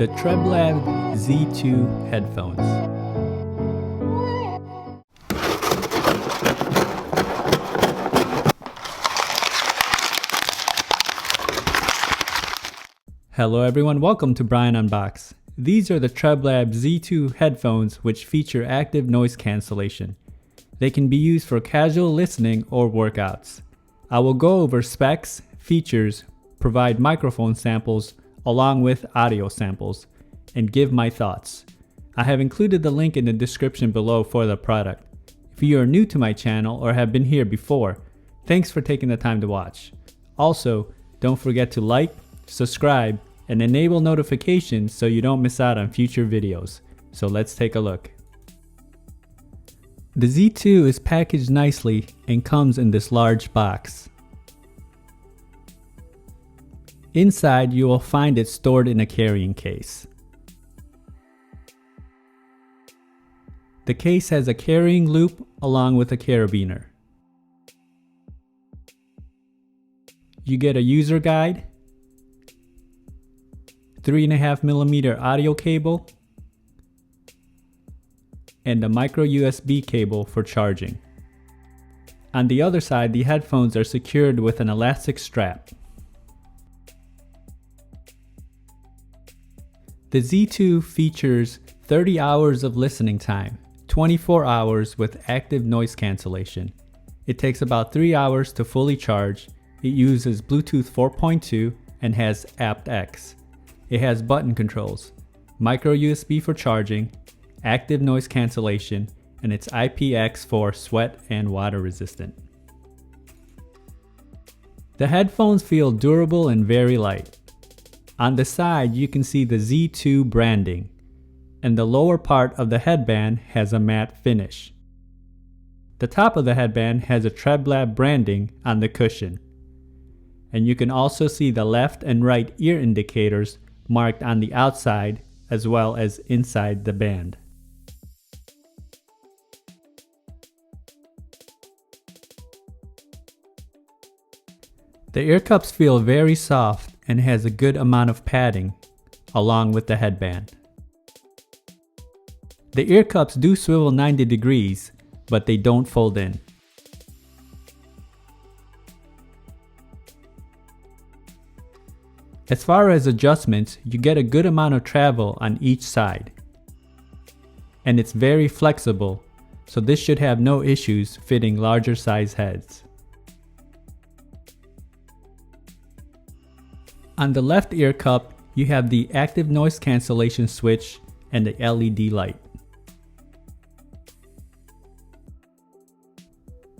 the Treblab Z2 Headphones. Hello everyone, welcome to Brian Unboxed. These are the Treblab Z2 headphones which feature active noise cancellation. They can be used for casual listening or workouts. I will go over specs, features, provide microphone samples along with audio samples, and give my thoughts. I have included the link in the description below for the product. If you are new to my channel or have been here before, thanks for taking the time to watch. Also, don't forget to like, subscribe, and enable notifications so you don't miss out on future videos. So let's take a look. The Z2 is packaged nicely and comes in this large box. Inside, you will find it stored in a carrying case. The case has a carrying loop along with a carabiner. You get a user guide, 3.5mm audio cable, and a micro USB cable for charging. On the other side, the headphones are secured with an elastic strap. The Z2 features 30 hours of listening time, 24 hours with active noise cancellation. It takes about 3 hours to fully charge. It uses Bluetooth 4.2 and has aptX. It has button controls, micro USB for charging, active noise cancellation, and it's IPX4 sweat and water resistant. The headphones feel durable and very light. On the side, you can see the Z2 branding, and the lower part of the headband has a matte finish. The top of the headband has a Treblab branding on the cushion, and you can also see the left and right ear indicators marked on the outside as well as inside the band. The ear cups feel very soft and has a good amount of padding along with the headband. The ear cups do swivel 90 degrees, but they don't fold in. As far as adjustments, you get a good amount of travel on each side. And it's very flexible, so this should have no issues fitting larger size heads. On the left ear cup, you have the active noise cancellation switch and the LED light.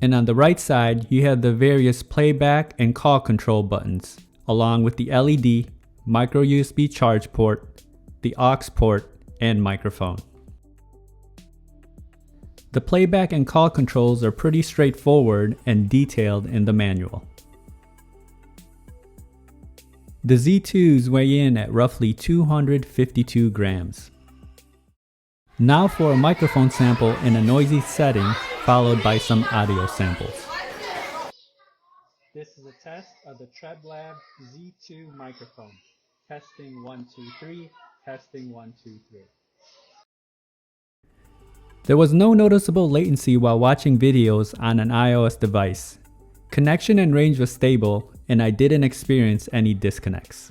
And on the right side, you have the various playback and call control buttons, along with the LED, micro USB charge port, the aux port, and microphone. The playback and call controls are pretty straightforward and detailed in the manual. The Z2s weigh in at roughly 252 grams. Now for a microphone sample in a noisy setting, followed by some audio samples. This is a test of the Treblab Z2 microphone. Testing 1, 2, 3, testing 1, 2, 3. There was no noticeable latency while watching videos on an iOS device. Connection and range was stable, and I didn't experience any disconnects.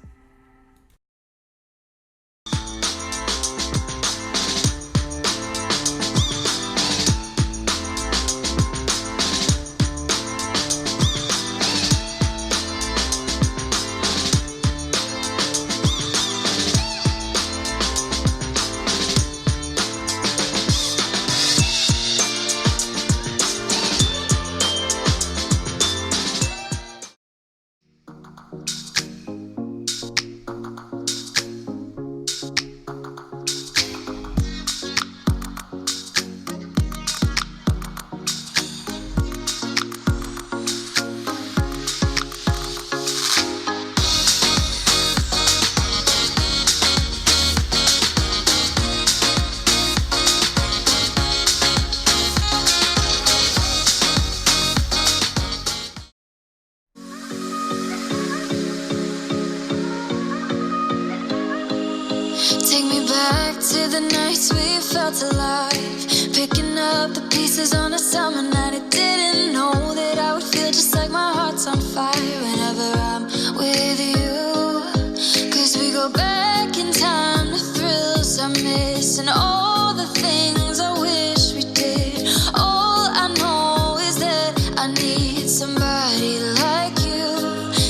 Take me back to the nights we felt alive, picking up the pieces on a summer night. I didn't know that I would feel just like my heart's on fire whenever I'm with you. Cause we go back in time to thrills I miss and all the things I wish we did. All I know is that I need somebody like you,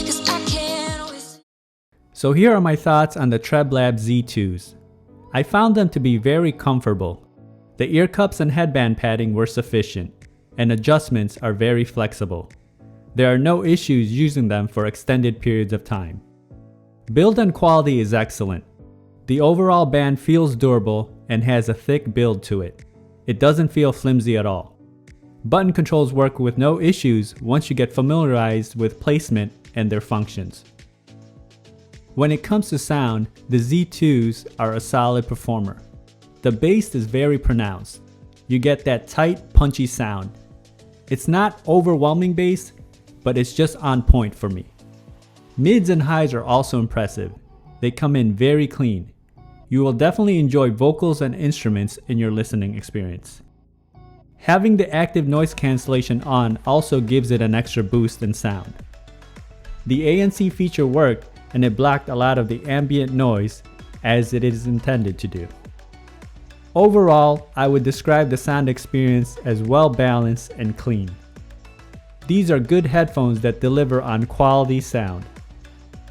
cause I can't wait. So here are my thoughts on the Treblab Z2s. I found them to be very comfortable. The ear cups and headband padding were sufficient, and adjustments are very flexible. There are no issues using them for extended periods of time. Build and quality is excellent. The overall band feels durable and has a thick build to it. It doesn't feel flimsy at all. Button controls work with no issues once you get familiarized with placement and their functions. When it comes to sound, the Z2s are a solid performer. The bass is very pronounced. You get that tight, punchy sound. It's not overwhelming bass, but it's just on point for me. Mids and highs are also impressive. They come in very clean. You will definitely enjoy vocals and instruments in your listening experience. Having the active noise cancellation on also gives it an extra boost in sound. The ANC feature worked, and it blocked a lot of the ambient noise as it is intended to do. Overall, I would describe the sound experience as well balanced and clean. These are good headphones that deliver on quality sound.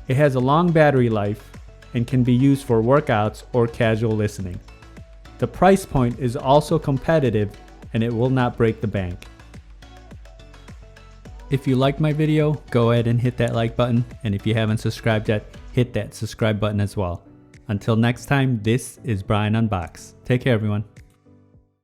It has a long battery life and can be used for workouts or casual listening. The price point is also competitive and it will not break the bank. If you liked my video, go ahead and hit that like button, and if you haven't subscribed yet, hit that subscribe button as well. Until next time, this is Brian Unboxed. Take care, everyone.